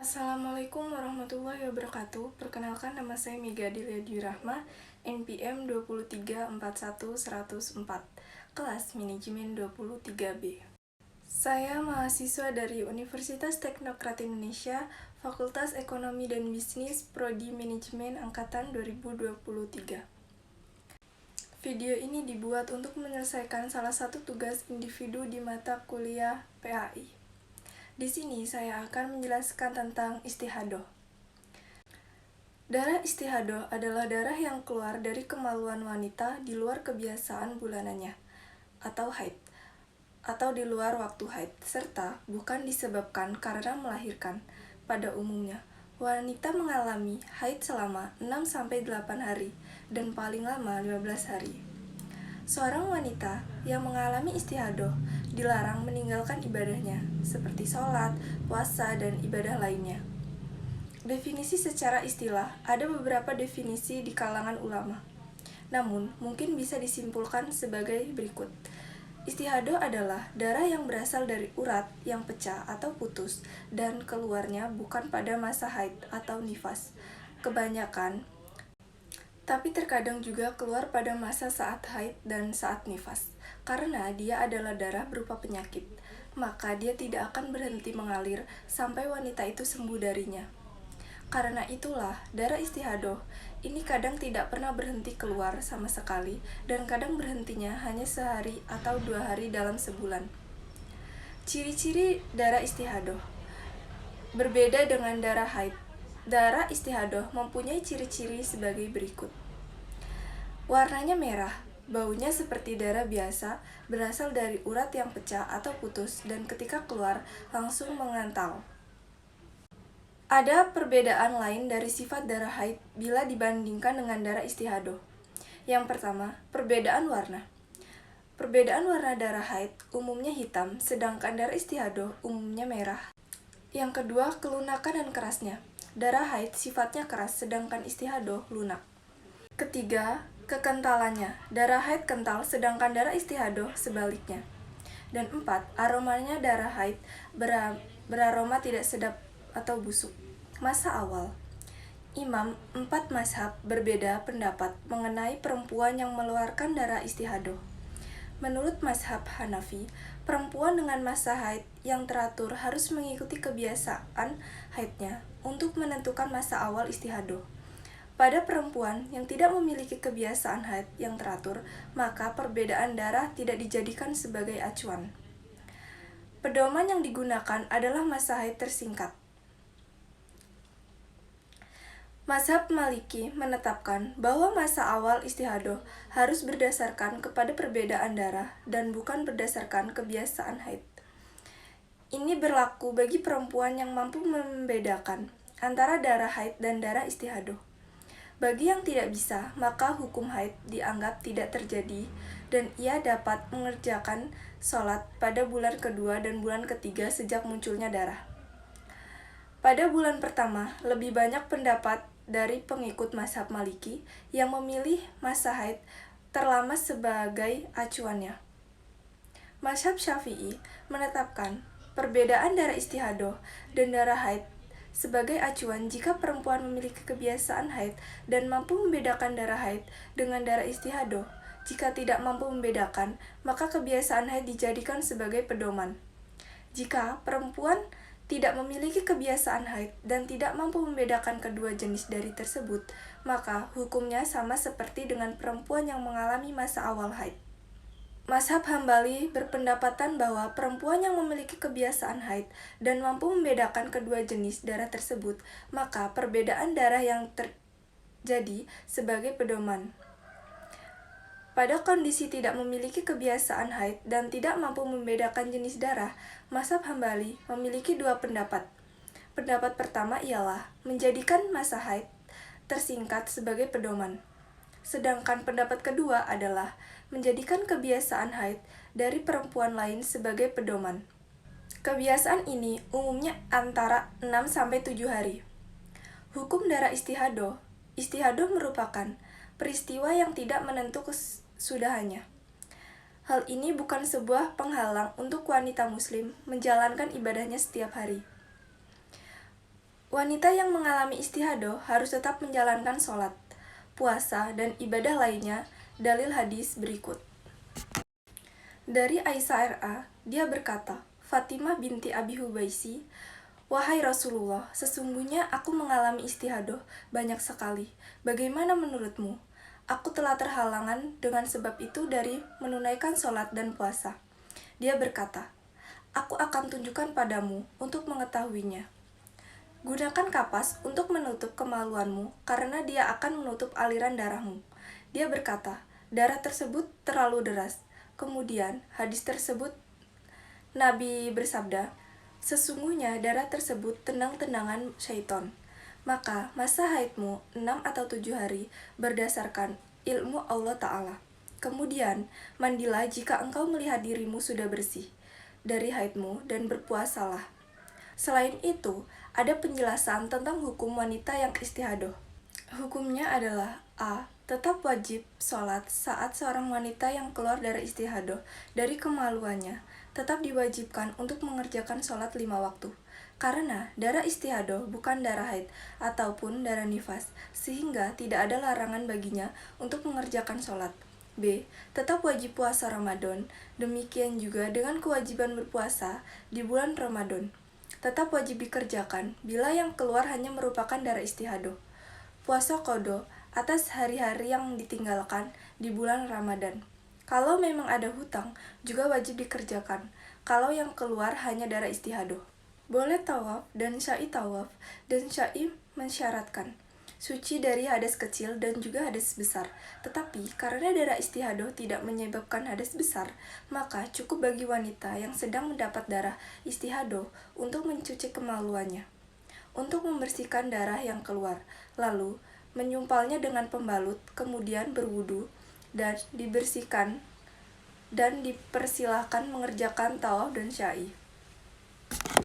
Assalamualaikum warahmatullahi wabarakatuh. Perkenalkan, nama saya Mega Dilia Rahma, NPM 2341104, kelas Manajemen 23B. Saya mahasiswa dari Universitas Teknokrat Indonesia, Fakultas Ekonomi dan Bisnis, Prodi Manajemen Angkatan 2023. Video ini dibuat untuk menyelesaikan salah satu tugas individu di mata kuliah PAI. Di sini saya akan menjelaskan tentang istihadoh. Darah istihadoh adalah darah yang keluar dari kemaluan wanita di luar kebiasaan bulanannya, atau haid, atau di luar waktu haid, serta bukan disebabkan karena melahirkan. Pada umumnya, wanita mengalami haid selama 6-8 hari dan paling lama 15 hari. Seorang wanita yang mengalami istihadoh dilarang meninggalkan ibadahnya, seperti sholat, puasa, dan ibadah lainnya. Definisi secara istilah, ada beberapa definisi di kalangan ulama. Namun, mungkin bisa disimpulkan sebagai berikut. Istihadoh adalah darah yang berasal dari urat yang pecah atau putus dan keluarnya bukan pada masa haid atau nifas. Tapi terkadang juga keluar pada masa saat haid dan saat nifas. Karena dia adalah darah berupa penyakit, maka dia tidak akan berhenti mengalir sampai wanita itu sembuh darinya. Karena itulah, darah istihadoh ini kadang tidak pernah berhenti keluar sama sekali, dan kadang berhentinya hanya sehari atau 2 hari dalam sebulan. Ciri-ciri darah istihadoh berbeda dengan darah haid. Darah istihadoh mempunyai ciri-ciri sebagai berikut. Warnanya merah, baunya seperti darah biasa, berasal dari urat yang pecah atau putus, dan ketika keluar langsung mengental. Ada perbedaan lain dari sifat darah haid bila dibandingkan dengan darah istihadoh. Yang pertama, perbedaan warna. Perbedaan warna darah haid umumnya hitam, sedangkan darah istihadoh umumnya merah. Yang kedua, kelunakan dan kerasnya. Darah haid sifatnya keras, sedangkan istihadoh lunak. Ketiga, kekentalannya. Darah haid kental, sedangkan darah istihadoh sebaliknya. Dan 4, aromanya. Darah haid beraroma tidak sedap atau busuk. Masa awal. Imam 4 mazhab berbeda pendapat mengenai perempuan yang mengeluarkan darah istihadoh. Menurut mazhab Hanafi, perempuan dengan masa haid yang teratur harus mengikuti kebiasaan haidnya untuk menentukan masa awal istihadoh. Pada perempuan yang tidak memiliki kebiasaan haid yang teratur, maka perbedaan darah tidak dijadikan sebagai acuan. Pedoman yang digunakan adalah masa haid tersingkat. Mazhab Maliki menetapkan bahwa masa awal istihadoh harus berdasarkan kepada perbedaan darah dan bukan berdasarkan kebiasaan haid. Ini berlaku bagi perempuan yang mampu membedakan antara darah haid dan darah istihadoh. Bagi yang tidak bisa, maka hukum haid dianggap tidak terjadi dan ia dapat mengerjakan sholat pada bulan kedua dan bulan ketiga sejak munculnya darah. Pada bulan pertama, lebih banyak pendapat dari pengikut mazhab Maliki yang memilih masa haid terlama sebagai acuannya. Mazhab Syafi'i menetapkan perbedaan darah istihadoh dan darah haid sebagai acuan jika perempuan memiliki kebiasaan haid dan mampu membedakan darah haid dengan darah istihadoh. Jika tidak mampu membedakan, maka kebiasaan haid dijadikan sebagai pedoman. Jika perempuan tidak memiliki kebiasaan haid dan tidak mampu membedakan kedua jenis dari tersebut, maka hukumnya sama seperti dengan perempuan yang mengalami masa awal haid. Mazhab Hambali berpendapatan bahwa perempuan yang memiliki kebiasaan haid dan mampu membedakan kedua jenis darah tersebut, maka perbedaan darah yang terjadi sebagai pedoman. Pada kondisi tidak memiliki kebiasaan haid dan tidak mampu membedakan jenis darah, mazhab Hambali memiliki 2 pendapat. Pendapat pertama ialah menjadikan masa haid tersingkat sebagai pedoman. Sedangkan pendapat kedua adalah menjadikan kebiasaan haid dari perempuan lain sebagai pedoman. Kebiasaan ini umumnya antara 6-7 hari. Hukum darah istihadoh. Istihadoh merupakan peristiwa yang tidak menentu kesudahannya. Hal ini bukan sebuah penghalang untuk wanita muslim menjalankan ibadahnya setiap hari. Wanita yang mengalami istihadah harus tetap menjalankan sholat, puasa, dan ibadah lainnya. Dalil hadis berikut. Dari Aisyah R.A., dia berkata, Fatimah binti Abi Hubaisi, "Wahai Rasulullah, sesungguhnya aku mengalami istihadah banyak sekali. Bagaimana menurutmu? Aku telah terhalangan dengan sebab itu dari menunaikan sholat dan puasa." Dia berkata, "Aku akan tunjukkan padamu untuk mengetahuinya. Gunakan kapas untuk menutup kemaluanmu, karena dia akan menutup aliran darahmu." Dia berkata, "Darah tersebut terlalu deras." Kemudian, hadis tersebut, Nabi bersabda, "Sesungguhnya darah tersebut tenang-tenangan syaiton." Maka, masa haidmu 6 atau 7 hari berdasarkan ilmu Allah Ta'ala. Kemudian, mandilah jika engkau melihat dirimu sudah bersih dari haidmu dan berpuasalah. Selain itu, ada penjelasan tentang hukum wanita yang istihadah. Hukumnya adalah A. Tetap wajib sholat saat seorang wanita yang keluar dari istihadah dari kemaluannya tetap diwajibkan untuk mengerjakan sholat 5 waktu. Karena darah istihadah bukan darah haid ataupun darah nifas, sehingga tidak ada larangan baginya untuk mengerjakan sholat. B. Tetap wajib puasa Ramadan, demikian juga dengan kewajiban berpuasa di bulan Ramadan. Tetap wajib dikerjakan bila yang keluar hanya merupakan darah istihadah. Puasa qadha atas hari-hari yang ditinggalkan di bulan Ramadan. Kalau memang ada hutang, juga wajib dikerjakan. Kalau yang keluar hanya darah istihadah. Boleh tawaf dan syai tawaf, dan syai mensyaratkan suci dari hadas kecil dan juga hadas besar. Tetapi karena darah istihadah tidak menyebabkan hadas besar, maka cukup bagi wanita yang sedang mendapat darah istihadah untuk mencuci kemaluannya, untuk membersihkan darah yang keluar, lalu menyumpalnya dengan pembalut, kemudian berwudu dan dibersihkan, dan dipersilahkan mengerjakan tawaf dan syai.